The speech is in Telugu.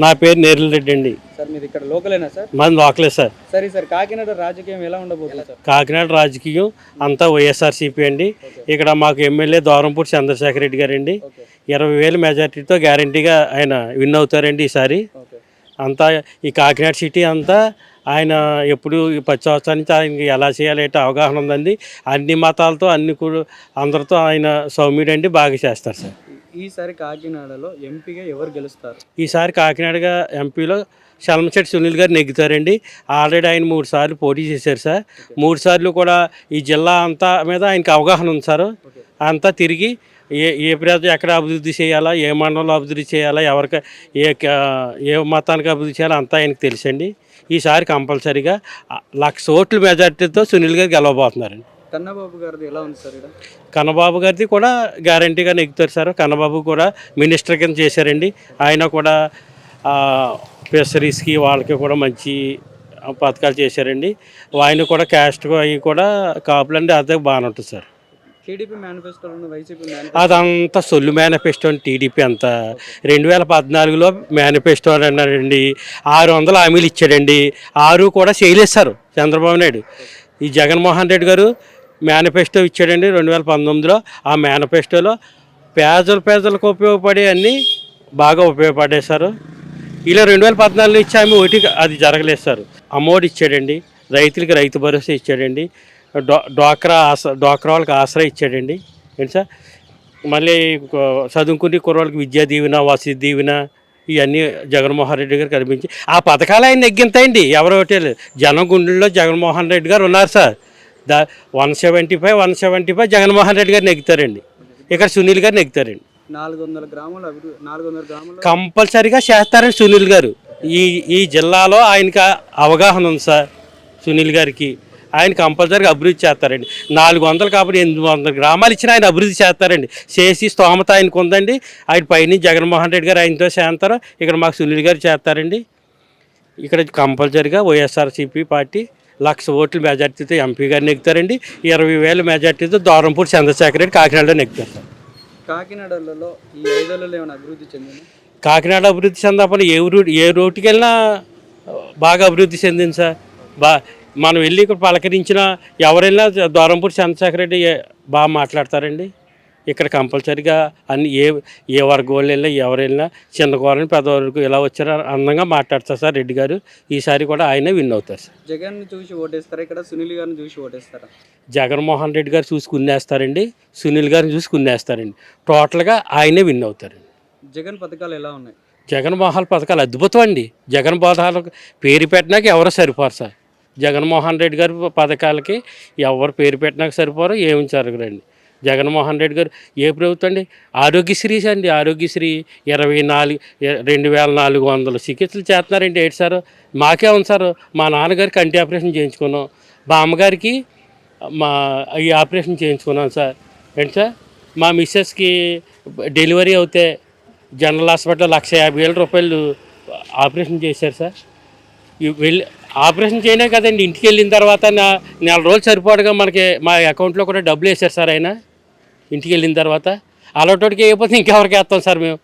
నా పేరు నేరుల రెడ్డి అండి. సార్ మీరు ఇక్కడ లోకలేనా సార్? మాది లోకలే సార్. సరే సార్, కాకినాడ రాజకీయం ఎలా ఉండబోతుంది సార్? కాకినాడ రాజకీయం అంతా వైఎస్ఆర్సీపీ అండి. ఇక్కడ మాకు ఎమ్మెల్యే దూరంపూడి చంద్రశేఖర్ రెడ్డి గారండి. 20,000 మెజార్టీతో గ్యారంటీగా ఆయన విన్ అవుతారండి ఈసారి. అంతా ఈ కాకినాడ సిటీ అంతా ఆయన ఎప్పుడు 10 సంవత్సరాల నుంచి ఆయనకి ఎలా చేయాలంటే అవగాహన ఉందండి. అన్ని మతాలతో అందరితో ఆయన సౌమ్యుడండి, బాగా చేస్తారు సార్. ఈసారి కాకినాడలో ఎంపీగా ఎవరు గెలుస్తారు? ఈసారి కాకినాడగా ఎంపీలో శల్మశెట్టి సునీల్ గారు నెగ్గుతారండి. ఆల్రెడీ ఆయన 3 సార్లు పోటీ చేశారు సార్. 3 సార్లు కూడా ఈ జిల్లా అంతా మీద ఆయనకి అవగాహన ఉంది సార్. అంతా తిరిగి ఏ ప్రజలు ఎక్కడ అభివృద్ధి చేయాలా, ఏ మండలంలో అభివృద్ధి చేయాలా, ఎవరికి ఏ మతానికి అభివృద్ధి చేయాలో అంతా ఆయనకు తెలుసండి. ఈసారి కంపల్సరీగా 1,00,000 ఓట్ల మెజార్టీతో సునీల్ గారు గెలవబోతున్నారండి. కన్నబాబు గారిది ఎలా ఉంది సార్? కన్నబాబు గారిది కూడా గ్యారంటీగా నెగ్గుతారు సార్. కన్నబాబు కూడా మినిస్టర్ కింద చేశారండి. ఆయన కూడా ఫిషరీస్కి వాళ్ళకి కూడా మంచి పథకాలు చేశారండి. ఆయన కూడా క్యాస్ట్ అవి కూడా కాపులండి, అదే బాగానే ఉంటుంది సార్. టీడీపీ మేనిఫెస్టోలో వైసీపీ అదంతా సొల్లు మేనిఫెస్టో అని టీడీపీ అంతా 2014లో మేనిఫెస్టో అన్నారండి. 600 హామీలు ఇచ్చాడండి. 6 కూడా చేయలేదు సార్ చంద్రబాబు నాయుడు. ఈ జగన్మోహన్ రెడ్డి గారు మేనిఫెస్టో ఇచ్చాడండి 2019లో. ఆ మేనిఫెస్టోలో పేదలకు ఉపయోగపడే అన్నీ బాగా ఉపయోగపడ్డాయి సార్. ఇలా 2014లో ఇచ్చే హామీ ఒకటి అది జరగలేదు సార్. అమ్మఒడి ఇచ్చాడండి, రైతులకి రైతు భరోసా ఇచ్చాడండి, డ్వాక్రా వాళ్ళకి ఆసరా ఇచ్చాడండి. ఏంటి సార్, మళ్ళీ చదువుకునే కుర్రోళ్ళకి విద్యా దీవెన, వసతి దీవెన ఇవన్నీ జగన్మోహన్ రెడ్డి గారు కనిపించి ఆ పథకాలు ఆయన నెగ్గింతాయండి. ఎవరో ఒకటి జనం గుండెల్లో జగన్మోహన్ రెడ్డి గారు ఉన్నారు సార్. 175 జగన్మోహన్ రెడ్డి గారు నెగ్గుతారండి. ఇక్కడ సునీల్ గారు నెగ్గుతారండి. 400 గ్రాములు కంపల్సరీగా చేస్తారండి సునీల్ గారు. ఈ జిల్లాలో ఆయనకి అవగాహన ఉంది సార్. సునీల్ గారికి ఆయన కంపల్సరీగా అభివృద్ధి చేస్తారండి. 400 కాబట్టి 800 గ్రామాలు ఇచ్చిన ఆయన అభివృద్ధి చేస్తారండి. చేసి స్తోమత ఆయనకు ఉందండి. ఆయన పైన జగన్మోహన్ రెడ్డి గారు ఆయనతో చేస్తారు. ఇక్కడ మాకు సునీల్ గారు చేస్తారండి. ఇక్కడ కంపల్సరీగా వైఎస్ఆర్సీపీ పార్టీ 1,00,000 ఓట్ల మెజార్టీతో ఎంపీ గారు నెగ్గుతారండి. 20,000 మెజార్టీతో దూరంపూడి చంద్రశేఖర్ రెడ్డి కాకినాడలో నెగ్గుతారు సార్. కాకినాడలో ఈ 5 ఏళ్లలో ఏమైనా అభివృద్ధి చెందింది? కాకినాడ అభివృద్ధి చెందకపోతే ఏ రోడ్డుకి వెళ్ళినా బాగా అభివృద్ధి చెందింది సార్. మనం వెళ్ళి ఇక్కడ పలకరించిన ఎవరైనా దూరంపూడి చంద్రశేఖర్ రెడ్డి బాగా మాట్లాడతారండి. ఇక్కడ కంపల్సరీగా అన్ని ఏ వర్గం వాళ్ళు వెళ్ళినా ఎవరు వెళ్ళినా చిన్న కూరని పెద్దవారికి ఎలా వచ్చారో అందంగా మాట్లాడతారు సార్ రెడ్డి గారు. ఈసారి కూడా ఆయనే విన్ అవుతారు సార్. జగన్ చూసి ఓటేస్తారా, ఇక్కడ సునీల్ గారిని చూసి ఓటేస్తారా? జగన్మోహన్ రెడ్డి గారు చూసి కున్నేస్తారండి, సునీల్ గారిని చూసి కున్నేస్తారండి. టోటల్గా ఆయనే విన్ అవుతారండి. జగన్ పథకాలు ఎలా ఉన్నాయి? జగన్మోహన్ పథకాలు అద్భుతం అండి. జగన్ పథకాలకు పేరు పెట్టినాక ఎవరో సరిపోరు సార్. జగన్మోహన్ రెడ్డి గారి పథకాలకి ఎవరు పేరు పెట్టినాక సరిపోరు, ఏమి జరగరండి. జగన్మోహన్ రెడ్డి గారు ఏ ప్రభుత్వం అండి? ఆరోగ్యశ్రీ అండి. ఆరోగ్యశ్రీ 2,400 చికిత్సలు చేస్తున్నారండి. ఏంటి సార్, మాకే ఉంది సార్. మా నాన్నగారికి కంటి ఆపరేషన్ చేయించుకున్నాం, మా అమ్మగారికి ఈ ఆపరేషన్ చేయించుకున్నాం సార్. ఏంటి సార్, మా మిస్సెస్కి డెలివరీ అవుతే జనరల్ హాస్పిటల్ 1,50,000 రూపాయలు ఆపరేషన్ చేశారు సార్. ఆపరేషన్ చేయనే కదండి, ఇంటికి వెళ్ళిన తర్వాత 4 రోజులు సరిపోటుగా మనకి మా అకౌంట్లో కూడా డబ్బులు వేశారు సార్ ఆయన. ఇంటికి వెళ్ళిన తర్వాత అలాంటికి వేయకపోతే ఇంకెవరికి వేస్తాం సార్ మేము.